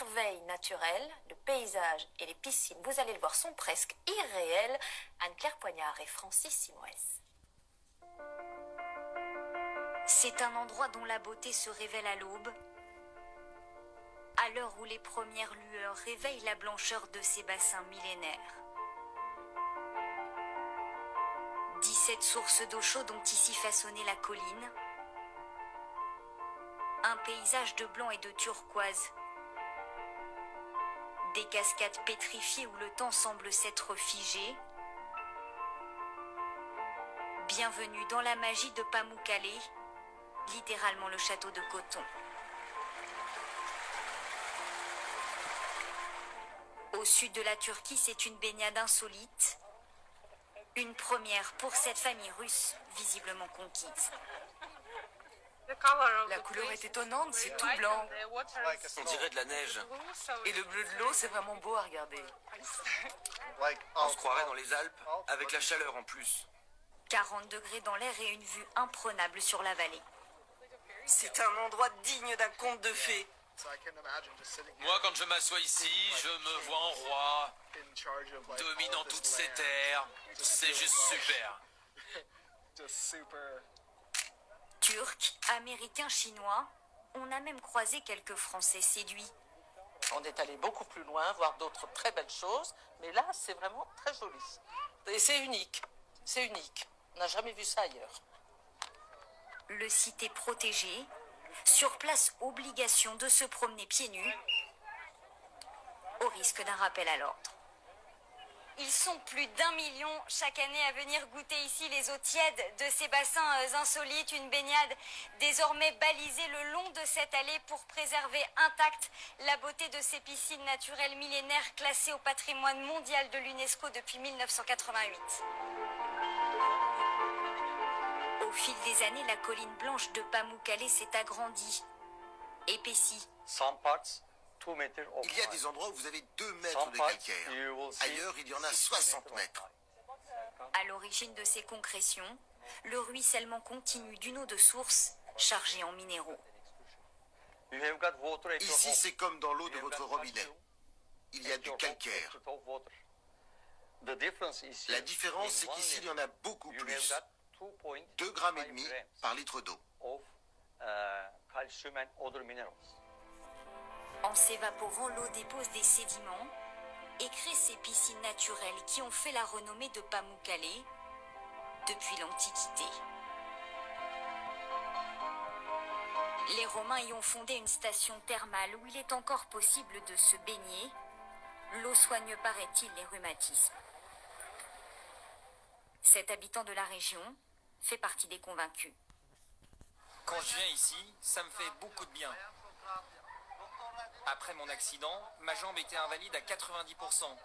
merveilles naturelles, le paysage et les piscines, vous allez le voir, sont presque irréels. Anne-Claire Poignard et Francis Simoès. C'est un endroit dont la beauté se révèle à l'aube, à l'heure où les premières lueurs réveillent la blancheur de ces bassins millénaires. 17 sources d'eau chaude ont ici façonné la colline, un paysage de blanc et de turquoise, des cascades pétrifiées où le temps semble s'être figé. Bienvenue dans la magie de Pamukkale, littéralement le château de coton. Au sud de la Turquie, c'est une baignade insolite, une première pour cette famille russe visiblement conquise. La couleur est étonnante, c'est tout blanc. On dirait de la neige. Et le bleu de l'eau, c'est vraiment beau à regarder. On se croirait dans les Alpes, avec la chaleur en plus. 40 degrés dans l'air et une vue imprenable sur la vallée. C'est un endroit digne d'un conte de fées. Moi, quand je m'assois ici, je me vois en roi, dominant toutes ces terres. C'est juste super. Turcs, Américains, Chinois, on a même croisé quelques Français séduits. On est allé beaucoup plus loin, voir d'autres très belles choses, mais là, c'est vraiment très joli. Et c'est unique, c'est unique. On n'a jamais vu ça ailleurs. Le site est protégé. Sur place, obligation de se promener pieds nus, au risque d'un rappel à l'ordre. Ils sont plus d'1 million chaque année à venir goûter ici les eaux tièdes de ces bassins insolites. Une baignade désormais balisée le long de cette allée pour préserver intacte la beauté de ces piscines naturelles millénaires classées au patrimoine mondial de l'UNESCO depuis 1988. Au fil des années, la colline blanche de Pamukkale s'est agrandie, épaissie. Il y a des endroits où vous avez 2 mètres de calcaire. Ailleurs, il y en a 60 mètres. À l'origine de ces concrétions, le ruissellement continu d'une eau de source chargée en minéraux. Ici, c'est comme dans l'eau de votre robinet. Il y a du calcaire. La différence, c'est qu'ici, il y en a beaucoup plus. 2,5 grammes par litre d'eau. En s'évaporant, l'eau dépose des sédiments et crée ces piscines naturelles qui ont fait la renommée de Pamukkale depuis l'Antiquité. Les Romains y ont fondé une station thermale où il est encore possible de se baigner. L'eau soigne, paraît-il, les rhumatismes. Cet habitant de la région fait partie des convaincus. Quand je viens ici, ça me fait beaucoup de bien. Après mon accident, ma jambe était invalide à 90%.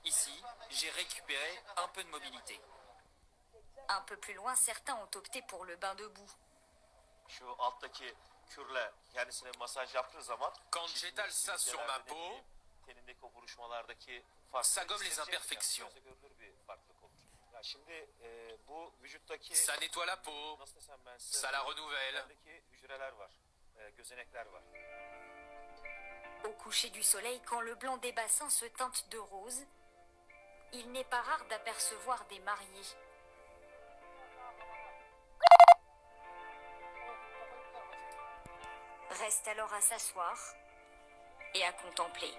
Ici, j'ai récupéré un peu de mobilité. Un peu plus loin, certains ont opté pour le bain de boue. Quand j'étale ça sur ma peau, ça gomme les imperfections. Ça nettoie la peau, ça la renouvelle. Au coucher du soleil, quand le blanc des bassins se teinte de rose, il n'est pas rare d'apercevoir des mariés. Reste alors à s'asseoir et à contempler.